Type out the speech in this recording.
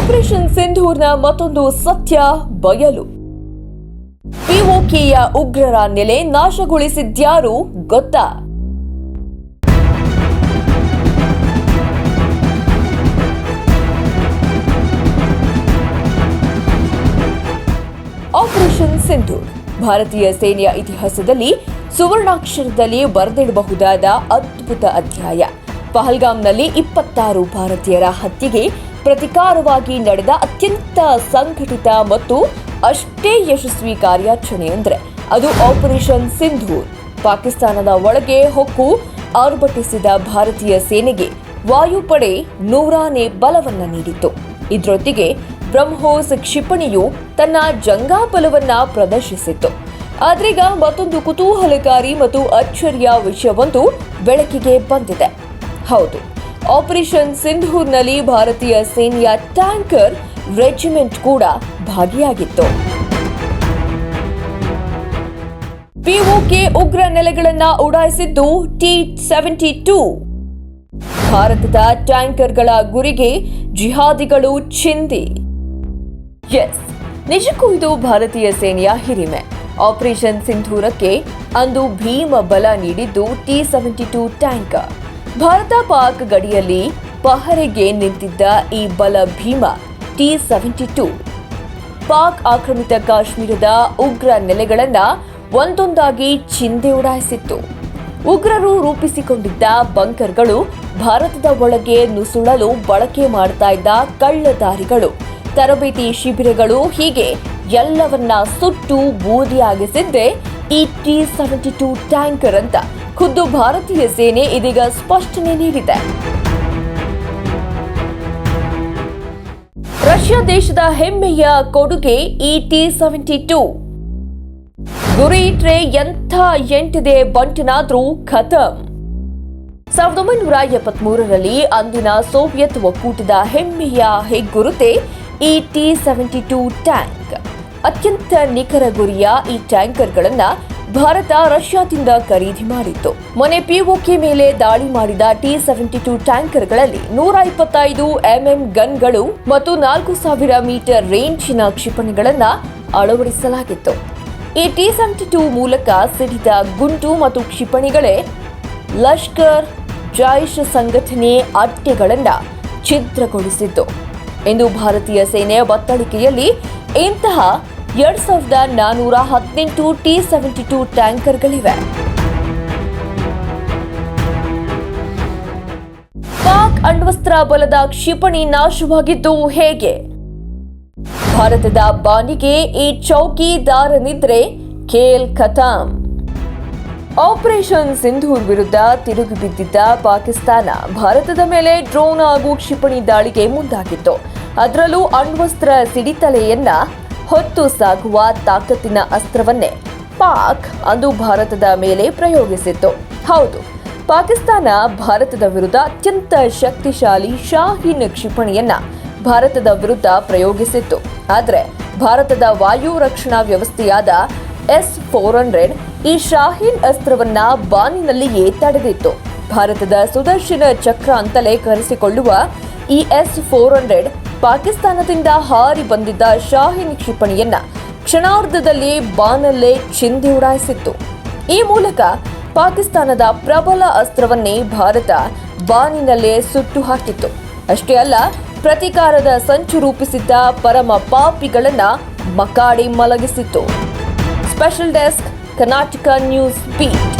Operation ಸಿಂಧೂರ್ನ ಮತ್ತೊಂದು ಸತ್ಯ ಬಯಲು. ಪಿಒಕೆಯ ಉಗ್ರರ ನೆಲೆ ನಾಶಗೊಳಿಸಿದ್ಯಾರು ಗೊತ್ತಾ? ಆಪರೇಷನ್ ಸಿಂಧೂರ್ ಭಾರತೀಯ ಸೇನೆಯ ಇತಿಹಾಸದಲ್ಲಿ ಸುವರ್ಣಾಕ್ಷರದಲ್ಲಿ ಬರೆದಿಡಬಹುದಾದ ಅದ್ಭುತ ಅಧ್ಯಾಯ. ಪಹಲ್ಗಾಮ್ನಲ್ಲಿ 26 ಭಾರತೀಯರ ಹತ್ಯೆಗೆ ಪ್ರತಿಕಾರವಾಗಿ ನಡೆದ ಅತ್ಯಂತ ಸಂಘಟಿತ ಮತ್ತು ಅಷ್ಟೇ ಯಶಸ್ವಿ ಕಾರ್ಯಾಚರಣೆ ಅಂದರೆ ಅದು ಆಪರೇಷನ್ ಸಿಂಧೂರ್. ಪಾಕಿಸ್ತಾನದ ಒಳಗೆ ಹೊಕ್ಕು ಆರ್ಭಟಿಸಿದ ಭಾರತೀಯ ಸೇನೆಗೆ ವಾಯುಪಡೆ 100ನೇ ಬಲವನ್ನ ನೀಡಿತ್ತು. ಇದರೊಂದಿಗೆ ಬ್ರಹ್ಮೋಸ್ ಕ್ಷಿಪಣಿಯು ತನ್ನ ಜಂಗಾಬಲವನ್ನ ಪ್ರದರ್ಶಿಸಿತ್ತು. ಆದ್ರೀಗ ಮತ್ತೊಂದು ಕುತೂಹಲಕಾರಿ ಮತ್ತು ಅಚ್ಚರಿಯ ವಿಷಯವೊಂದು ಬೆಳಕಿಗೆ ಬಂದಿದೆ. ಹೌದು, ಆಪರೇಷನ್ ಸಿಂಧೂರ್ನಲ್ಲಿ ಭಾರತೀಯ ಸೇನೆಯ ಟ್ಯಾಂಕರ್ ರೆಜಿಮೆಂಟ್ ಕೂಡ ಭಾಗಿಯಾಗಿತ್ತು. ಪಿಒಕೆ ಉಗ್ರ ನೆಲೆಗಳನ್ನ ಉಡಾಯಿಸಿದ್ದು T-72. ಭಾರತದ ಟ್ಯಾಂಕರ್ಗಳ ಗುರಿಗೆ ಜಿಹಾದಿಗಳು ಚಿಂದಿ. ಎಸ್, ನಿಜಕ್ಕೂ ಇದು ಭಾರತೀಯ ಸೇನೆಯ ಹಿರಿಮೆ. ಆಪರೇಷನ್ ಸಿಂಧೂರಕ್ಕೆ ಅಂದು ಭೀಮ ಬಲ ನೀಡಿದ್ದು T-72 ಟ್ಯಾಂಕರ್. ಭಾರತ ಪಾಕ್ ಗಡಿಯಲ್ಲಿ ಪಹರೆಗೆ ನಿಂತಿದ್ದ ಈ ಬಲ ಭೀಮ T-72 ಪಾಕ್ ಆಕ್ರಮಿತ ಕಾಶ್ಮೀರದ ಉಗ್ರ ನೆಲೆಗಳನ್ನ ಒಂದೊಂದಾಗಿ ಚಿಂದೆ ಉಡಾಯಿಸಿತ್ತು. ಉಗ್ರರು ರೂಪಿಸಿಕೊಂಡಿದ್ದ ಬಂಕರ್ಗಳು, ಭಾರತದ ಒಳಗೆ ನುಸುಳಲು ಬಳಕೆ ಮಾಡ್ತಾ ಇದ್ದ ಕಳ್ಳದಾರಿಗಳು, ತರಬೇತಿ ಶಿಬಿರಗಳು, ಹೀಗೆ ಎಲ್ಲವನ್ನ ಸುಟ್ಟು ಬೂದಿಯಾಗಿಸಿದ್ದೇ ಈ T-72 ಟ್ಯಾಂಕರ್ ಅಂತ ಖುದ್ದು ಭಾರತೀಯ ಸೇನೆ ಇದೀಗ ಸ್ಪಷ್ಟನೆ ನೀಡಿದೆ. ರಷ್ಯಾ ದೇಶದ ಹೆಮ್ಮೆಯ ಕೊಡುಗೆ ಈ T-72. ಗುರಿ ಇಟ್ರೆ ಎಂಥ ಎಂಟಿದೆ ಬಂಟನಾದ್ರೂ ಖತಮ್. 1973ರಲ್ಲಿ ಅಂದಿನ ಸೋವಿಯತ್ ಒಕ್ಕೂಟದ ಹೆಮ್ಮೆಯ ಹೆಗ್ಗುರುತೆ ಈ T-72 ಟ್ಯಾಂಕ್. ಅತ್ಯಂತ ನಿಖರ ಗುರಿಯ ಈ ಟ್ಯಾಂಕರ್ಗಳನ್ನ ಭಾರತ ರಷ್ಯಾದಿಂದ ಖರೀದಿ ಮಾಡಿತ್ತು. ಮೊನ್ನೆ ಪಿಒಕೆ ಮೇಲೆ ದಾಳಿ ಮಾಡಿದ T-72 ಟ್ಯಾಂಕರ್ಗಳಲ್ಲಿ 125 mm ಗನ್ಗಳು ಮತ್ತು 4000 ಮೀಟರ್ ರೇಂಜಿನ ಕ್ಷಿಪಣಿಗಳನ್ನ ಅಳವಡಿಸಲಾಗಿತ್ತು. ಈ T-72 ಮೂಲಕ ಸಿಡಿದ ಗುಂಡು ಮತ್ತು ಕ್ಷಿಪಣಿಗಳೇ ಲಷ್ಕರ್ ಜೈಷ್ ಸಂಘಟನೆ ಅಡ್ಡೆಗಳನ್ನ ಛಿದ್ರಗೊಳಿಸಿತ್ತು ಎಂದು ಭಾರತೀಯ ಸೇನೆಯ ಬತ್ತಳಿಕೆಯಲ್ಲಿ ಇಂತಹ 2418 T-72 ಟ್ಯಾಂಕರ್ಗಳಿವೆ. ಪಾಕ್ ಅಣ್ವಸ್ತ್ರ ಬಲದ ಕ್ಷಿಪಣಿ ನಾಶವಾಗಿದ್ದು ಹೇಗೆ? ಭಾರತದ ಬಾನಿಗೆ ಈ ಚೌಕಿದಾರನಿದ್ರೆ ಖೇಲ್ ಖತಮ್. ಆಪರೇಷನ್ ಸಿಂಧೂರ್ ವಿರುದ್ಧ ತಿರುಗಿ ಬಿದ್ದಿದ್ದ ಪಾಕಿಸ್ತಾನ ಭಾರತದ ಮೇಲೆ ಡ್ರೋನ್ ಹಾಗೂ ಕ್ಷಿಪಣಿ ದಾಳಿಗೆ ಮುಂದಾಗಿತ್ತು. ಅದರಲ್ಲೂ ಅಣ್ವಸ್ತ್ರ ಸಿಡಿತಲೆಯನ್ನ ಹೊತ್ತು ಸಾಗುವ ತಾಕತ್ತಿನ ಅಸ್ತ್ರವನ್ನೇ ಪಾಕ್ ಅಂದು ಭಾರತದ ಮೇಲೆ ಪ್ರಯೋಗಿಸಿತ್ತು. ಹೌದು, ಪಾಕಿಸ್ತಾನ ಭಾರತದ ವಿರುದ್ಧ ಅತ್ಯಂತ ಶಕ್ತಿಶಾಲಿ ಶಾಹೀನ್ ಕ್ಷಿಪಣಿಯನ್ನ ಭಾರತದ ವಿರುದ್ಧ ಪ್ರಯೋಗಿಸಿತ್ತು. ಆದರೆ ಭಾರತದ ವಾಯು ರಕ್ಷಣಾ ವ್ಯವಸ್ಥೆಯಾದ S-400 ಈ ಶಾಹೀನ್ ಅಸ್ತ್ರವನ್ನ ಬಾನಿನಲ್ಲಿಯೇ ತಡೆದಿತ್ತು. ಭಾರತದ ಸುದರ್ಶನ ಚಕ್ರ ಅಂತಲೇ ಕರೆಸಿಕೊಳ್ಳುವ ಈ S-400 ಪಾಕಿಸ್ತಾನದಿಂದ ಹಾರಿ ಬಂದಿದ್ದ ಶಾಹೀನ್ ಕ್ಷಿಪಣಿಯನ್ನ ಕ್ಷಣಾರ್ಧದಲ್ಲಿ ಬಾನಲ್ಲೇ ಚಿಂದಿ ಉಡಾಯಿಸಿತ್ತು. ಈ ಮೂಲಕ ಪಾಕಿಸ್ತಾನದ ಪ್ರಬಲ ಅಸ್ತ್ರವನ್ನೇ ಭಾರತ ಬಾನಿನಲ್ಲೇ ಸುಟ್ಟು ಹಾಕಿತ್ತು. ಅಷ್ಟೇ ಅಲ್ಲ, ಪ್ರತೀಕಾರದ ಸಂಚು ರೂಪಿಸಿದ್ದ ಪರಮ ಪಾಪಿಗಳನ್ನ ಮಕಾಡಿ ಮಲಗಿಸಿತ್ತು. Special desk, Karnataka news beet.